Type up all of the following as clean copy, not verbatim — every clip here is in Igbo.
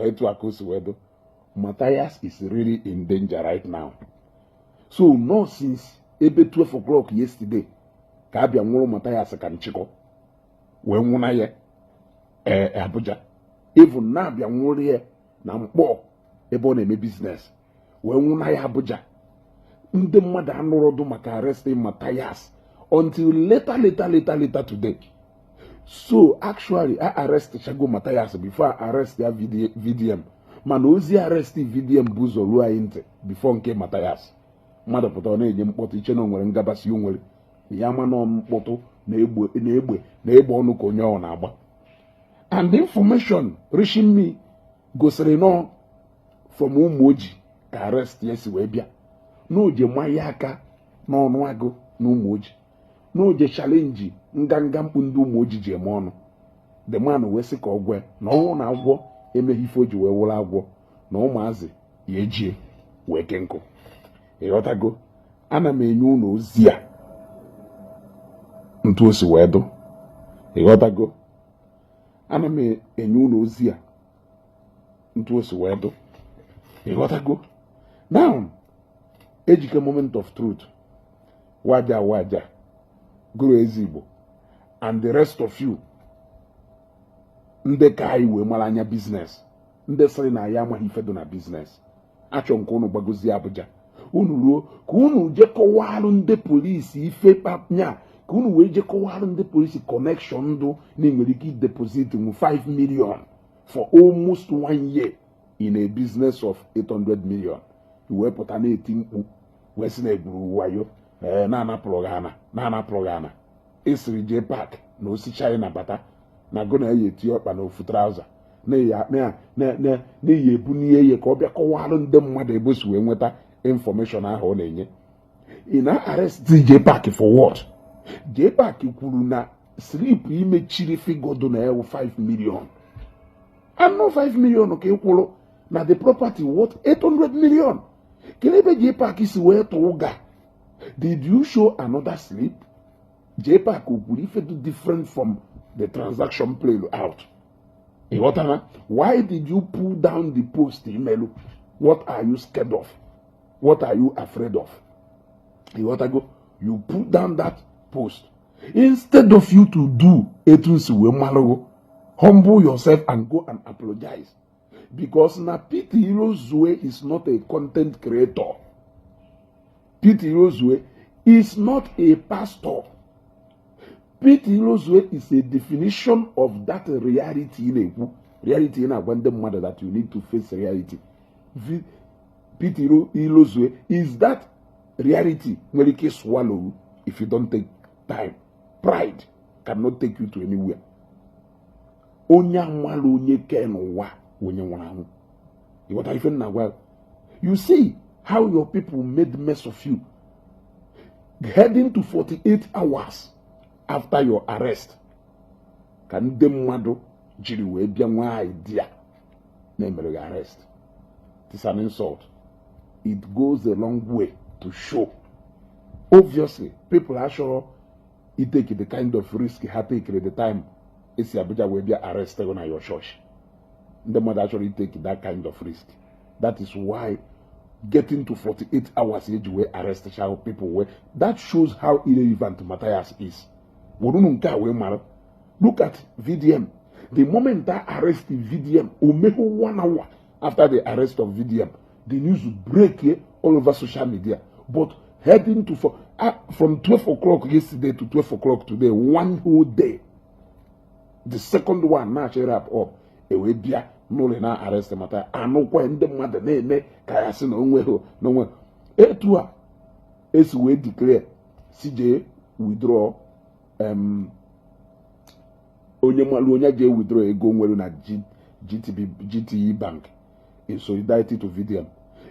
etu akosi wedo. Matias is really in danger right now. So no since ebe 12 o'clock yesterday, ka abia nwuru Matias ka nchiko. We nwuna ye Abuja. Even na abia nwuru ye na mkpọ ebe ọ na-eme business. We nwuna ye Abuja. Ndị mmadụ anụrọdụ maka arresting Matias until later today. So actually I arrest Chago Matias before I arrest their VDM. Man ozi arrest VDM buzo lua inte before nke Matias. Mmadụ pụta na-eje mkpọtụ iche na nwere ngabasị onwere. Ya ma no mkpọtụ na egbe ọnụ ka onye ọ na-agba. And the information reaching me gosiri no from Umuoji ka arrest yes wee bịa. No je maya aka n'ọnụ agụ na Umuoji. No je challenge nganga mkpu ndị Umuoji ji eme ọnụ. The man wee sị ka ọgwe na ọnwụ na agwọ emeghị ife o ji wee wụrụ agwọ na ụmụazị ya ejie wee ke nkụ. Ịghọtago, ana m enye unu ozi a ntu o si wee dụ. Ịghọtago, ana m enye unu ozi a ntu o si wee dụ. Ịghọtago. Now, ejike moment of truth. Waja, Guru Ezigbo, and the rest of you. Ndị ka anyị wee mara anya business. Ndị sịrị na ya amaghị ife dị na business. Achọ nke unu gbagozie Abuja. Unu ruo ka unu je kọwalụ ndị polisi ife papnya. Ka unu wee je kọwalụ ndị polisi connection ndụ na nwere ike deposit 5 million for almost 1 year in a business of 800 million. Iwe pụta na-eti mkpu wee sị na egburu wayo na-anapụrụ Ghana. Esiri je park na osichaghị na bata na go na ya eti ọkpa na ofu trouser na-eyi ebu n'ihe ye ka ọ bịa kọwalụ ndị mmadụ ebe si wee nweta information ahụ ọ na-enye. Ị na-arrest J Park for what? J Park kwuru na slip imechiri figodo na ewu 5 million. And no 5 million ka ịkwụrụ na the property worth 800 million. Kelebe J Park si wee tụga. Did you show another slip? J Park kwuru ife do different from the transaction played out. Why did you pull down the post, Imelu? What are you scared of? What are you afraid of? You put down that post. Instead of you to do humble yourself and go and apologize. Because now Peter Irozue is not a content creator. Peter Irozue is not a pastor. Peter Irozue is a definition of that reality in a random matter that you need to face reality. Peter Irozue is that reality when it can swallow if you don't take time. Pride cannot take you to anywhere. You see how your people made mess of you. Heading to 48 hours after your arrest. Can them mado jiri we bia nwa idea na emere arrest. It is an insult. It goes a long way to show. Obviously, people are sure you take the kind of risk you take at the time. It's Abuja will be arrested on your church. The mother actually take that kind of risk. That is why getting to 48 hours age where arrested people were. That shows how irrelevant Matias is. Look at VDM. The moment that arrested VDM, 1 hour after the arrest of VDM, the news break here all over social media. But heading to from 12 o'clock yesterday to 12 o'clock today, 1 whole day. The second one now she wrap up. Ewe bia no le na arrest Matias. Anokwa ndị mmadụ na-eme ka ya sị na onwe etu a esi we declare CJ withdraw onye malu onye je withdraw ego nwere na GTE bank in solidarity to VDM.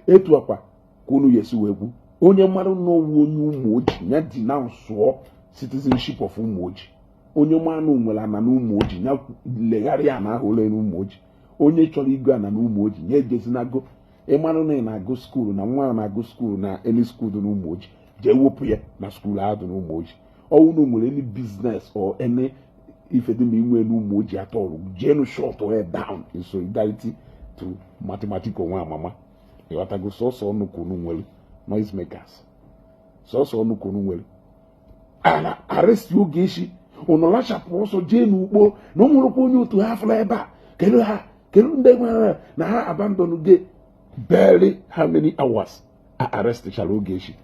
Etu akwa kunu yesi wegwu onye malu no onye Umuoji nya denounce citizenship of Umuoji. Onye manu nwere ana na Umuoji nya legharị ana ahụ ole na Umuoji. Onye chọrọ igo ana na Umuoji nya ejezinago ịmanụ na go school na nwa na go school na any school na Umuoji je wepụ ya na school ahụ na Umuoji. Or no nwere any business or any if it didn't mean when Umuoji at all, Jeno short or head down in solidarity to mathematical one mama. You want to go so no kunu well, noise makers. So no kunu well. And arrest you geshi. Onolasha also Jane Ubo, no more upon you to have labor. Can you na abandon ge barely how many hours I arrested Shalo Geshi.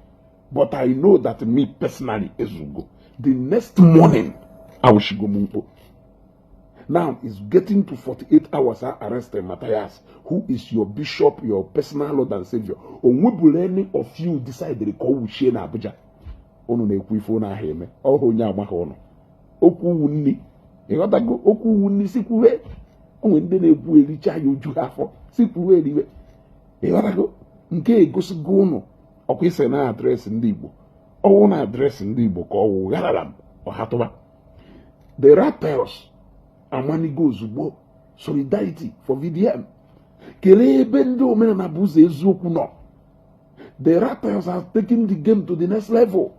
But I know that me personally is go. The next morning I will go Mumpo. Now it's getting to 48 hours I arrested Matias, who is your bishop, your personal Lord and Savior. Will any of you decide to call Ushe na Abuja? Ono na ekwu na heme. Oh nya amaka ono. Okwu wunni. E ghọta go okwu wunni sikwuwe. Onwe ndị na-ekwu ericha ya oju afọ. Sikwuwe eriwe. E ghọta go nke egosigo unu ọkwa ise na adreesị ndị Igbo. Ọwụ na adreesị ndị Igbo ka ọwụ ghararam ọhatụba. The rappers amanigo ozugbo solidarity for VDM. Kelee ebe ndị omenala bụ ụzọ eziokwu nọ. The rappers have taken the game to the next level.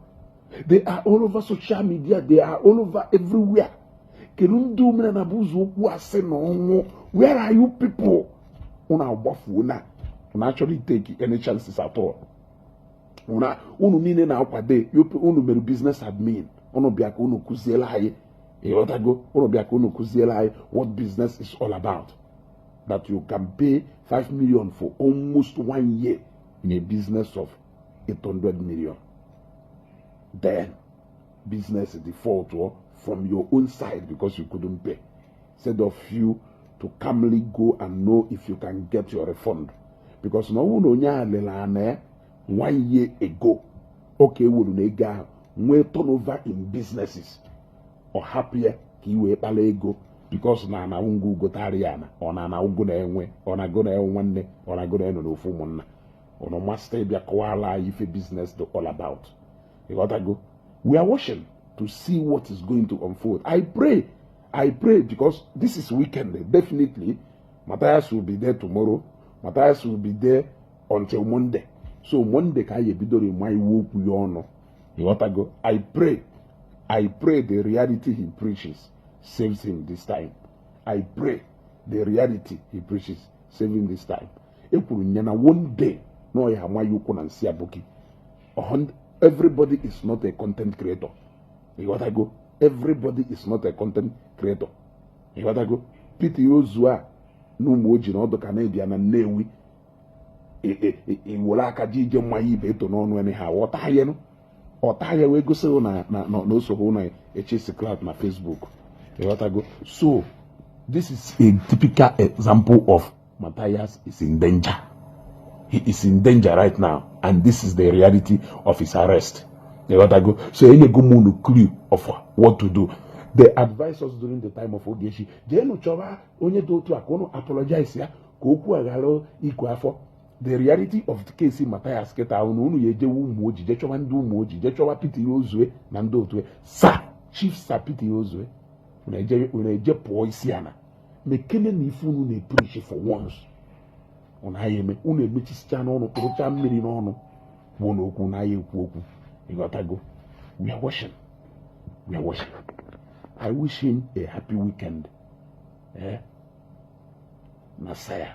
They are all over social media. They are all over everywhere. Where are you people? Una actually take any chances at all. Unu nine na akwade. Unu meru business admin. Unu biaka unu kuziela haye. Unu biaka unu kuziela haye what business is all about. That you can pay 5 million for almost 1 year in a business of 800 million. Then business default from your own side because you couldn't pay. Instead of you to calmly go and know if you can get your refund. Because no one nya 1 year ago, okay, we turnover in businesses or happier kiwe pale ego because na ungu gotariana or na ungu na enwe or na go na enwe or na go na eno ofu munna or no master bia kwala if a business do all about. You gotta go. We are watching to see what is going to unfold. I pray because this is weekend. Definitely, Matias will be there tomorrow. Matias will be there until Monday. So Monday, you gotta go. I pray the reality he preaches saves him this time. I pray the reality he preaches saves him this time. One day, no, everybody is not a content creator. You gotta go. Everybody is not a content creator. You gotta go. Piti Ozua, Ndi Umuoji na odo Canadian na Newi. Wola aka jije mma ibe to no no anyhow. Otaye no. Otaye we go say no so ho na chase cloud na Facebook. You gotta go. So this is a typical example of Matias is in danger. He is in danger right now, and this is the reality of his arrest. You gotta go. So any go no clue of what to do. They advised us during the time of Ogeshi. Jeno choba onye do to akono apologize ya ko oku agalo iku afọ. The reality of the case in Matias keta unu yeje Umuoji, je choba Ndi Umuoji, je choba Piti Ozue na ndo otwe. Sa Chief Sir Piti Ozue. Unaje po isiana. Mekene ni ifunu na preach for once. Unayeme une mechicha n'ọnụ kpụrụcha mmiri n'ọnụ bụ na okwu na ya ekwu okwu. You gotta go. We are watching. I wish him a happy weekend. Messiah.